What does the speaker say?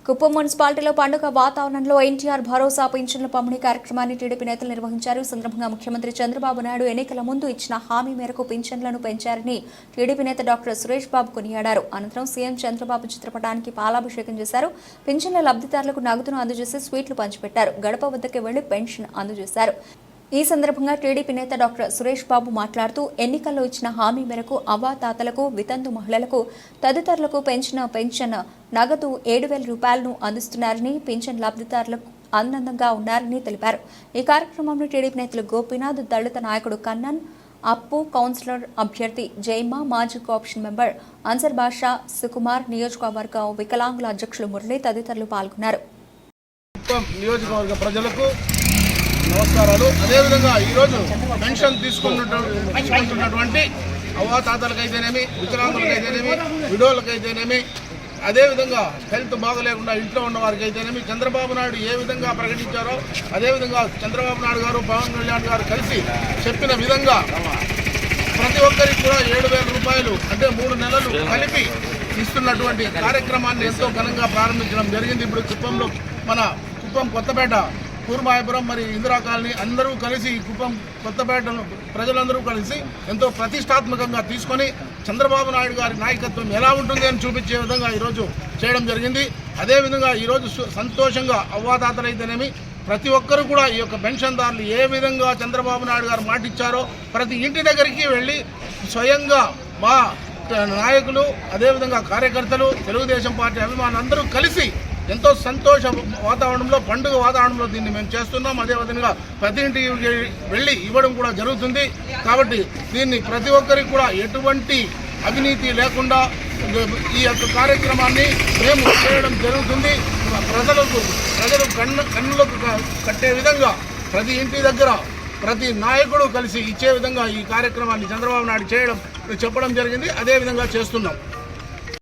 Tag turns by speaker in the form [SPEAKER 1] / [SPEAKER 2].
[SPEAKER 1] కుప్పం మున్సిపాలిటీలో పండుగ వాతావరణంలో ఎన్టీఆర్ భరోసా పింఛన్ల పంపిణీ కార్యక్రమాన్ని టీడీపీ నేతలు నిర్వహించారు. ఈ సందర్భంగా ముఖ్యమంత్రి చంద్రబాబు నాయుడు ఎన్నికల ముందు ఇచ్చిన హామీ మేరకు పింఛన్లను పెంచారని టీడీపీ నేత డాక్టర్ సురేష్ బాబు కొనియాడారు. అనంతరం సీఎం చంద్రబాబు చిత్రపటానికి పాలాభిషేకం చేశారు. పింఛన్ల లబ్ధిదారులకు నగదును అందజేసి స్వీట్లు పంచిపెట్టారు. గడప వద్దకు వెళ్లి పెన్షన్ అందజేశారు. ఈ సందర్భంగా టీడీపీ నేత డాక్టర్ సురేష్ బాబు మాట్లాడుతూ ఎన్నికల్లో ఇచ్చిన హామీ మేరకు అవ్వాతాతలకు, వితంతు మహిళలకు, తదితరులకు పెంచిన పెన్షన్ నగదు 7,000 రూపాయలను అందిస్తున్నారని, పింఛన్ లబ్ధిదారులకు ఆనందంగా ఉన్నారని తెలిపారు. ఈ కార్యక్రమంలో టీడీపీ నేతలు గోపీనాథ్, దళిత నాయకుడు కన్నన్, అప్పు, కౌన్సిలర్ అభ్యర్థి జైమా, మాజీ కోఆప్షన్ మెంబర్ అన్సర్ బాషా, సుకుమార్, నియోజకవర్గ వికలాంగుల అధ్యక్షులు మురళి తదితరులు పాల్గొన్నారు.
[SPEAKER 2] నియోజకవర్గ ప్రజలకు నమస్కారాలు. అదేవిధంగా ఈరోజు పెన్షన్ తీసుకుంటున్నటువంటి అవ్వాతాతలకైతేనేమి, వికలాంగులకైతేనేమి, విడోలకైతేనేమి, అదేవిధంగా హెల్త్ బాగలేకుండా ఇంట్లో ఉన్న వారికి అయితేనేమి చంద్రబాబు నాయుడు ఏ విధంగా ప్రకటించారో అదేవిధంగా చంద్రబాబు నాయుడు గారు, పవన్ కళ్యాణ్ గారు కలిసి చెప్పిన విధంగా ప్రతి ఒక్కరికి కూడా 7,000 రూపాయలు అంటే 3 నెలలు కలిపి ఇస్తున్నటువంటి కార్యక్రమాన్ని ఎంతో ఘనంగా ప్రారంభించడం జరిగింది. ఇప్పుడు కుప్పంలో మన కుప్పం కొత్తపేట, కూర్మాయపురం, మరి ఇందిరా కాలనీ అందరూ కలిసి కుప్పం కొత్తపేట ప్రజలందరూ కలిసి ఎంతో ప్రతిష్టాత్మకంగా తీసుకొని చంద్రబాబు నాయుడు గారి నాయకత్వం ఎలా ఉంటుంది అని చూపించే విధంగా ఈరోజు చేయడం జరిగింది. అదేవిధంగా ఈరోజు సంతోషంగా అవ్వాతాతలైతేనేమి ప్రతి ఒక్కరు కూడా ఈ యొక్క పెన్షన్దారులు ఏ విధంగా చంద్రబాబు నాయుడు గారు మాటిచ్చారో ప్రతి ఇంటి దగ్గరికి వెళ్ళి స్వయంగా మా నాయకులు, అదేవిధంగా కార్యకర్తలు, తెలుగుదేశం పార్టీ అభిమానులు అందరూ కలిసి ఎంతో సంతోష వాతావరణంలో, పండుగ వాతావరణంలో దీన్ని మేము చేస్తున్నాం. అదేవిధంగా ప్రతి ఇంటికి వెళ్ళి ఇవ్వడం కూడా జరుగుతుంది. కాబట్టి దీన్ని ప్రతి ఒక్కరికి కూడా ఎటువంటి అవినీతి లేకుండా ఈ యొక్క కార్యక్రమాన్ని మేము చేయడం జరుగుతుంది. ప్రజలు కన్నులకు కట్టే విధంగా ప్రతి ఇంటి దగ్గర ప్రతి నాయకుడు కలిసి ఇచ్చే విధంగా ఈ కార్యక్రమాన్ని చంద్రబాబు నాయుడు చెప్పడం జరిగింది. అదేవిధంగా చేస్తున్నాం.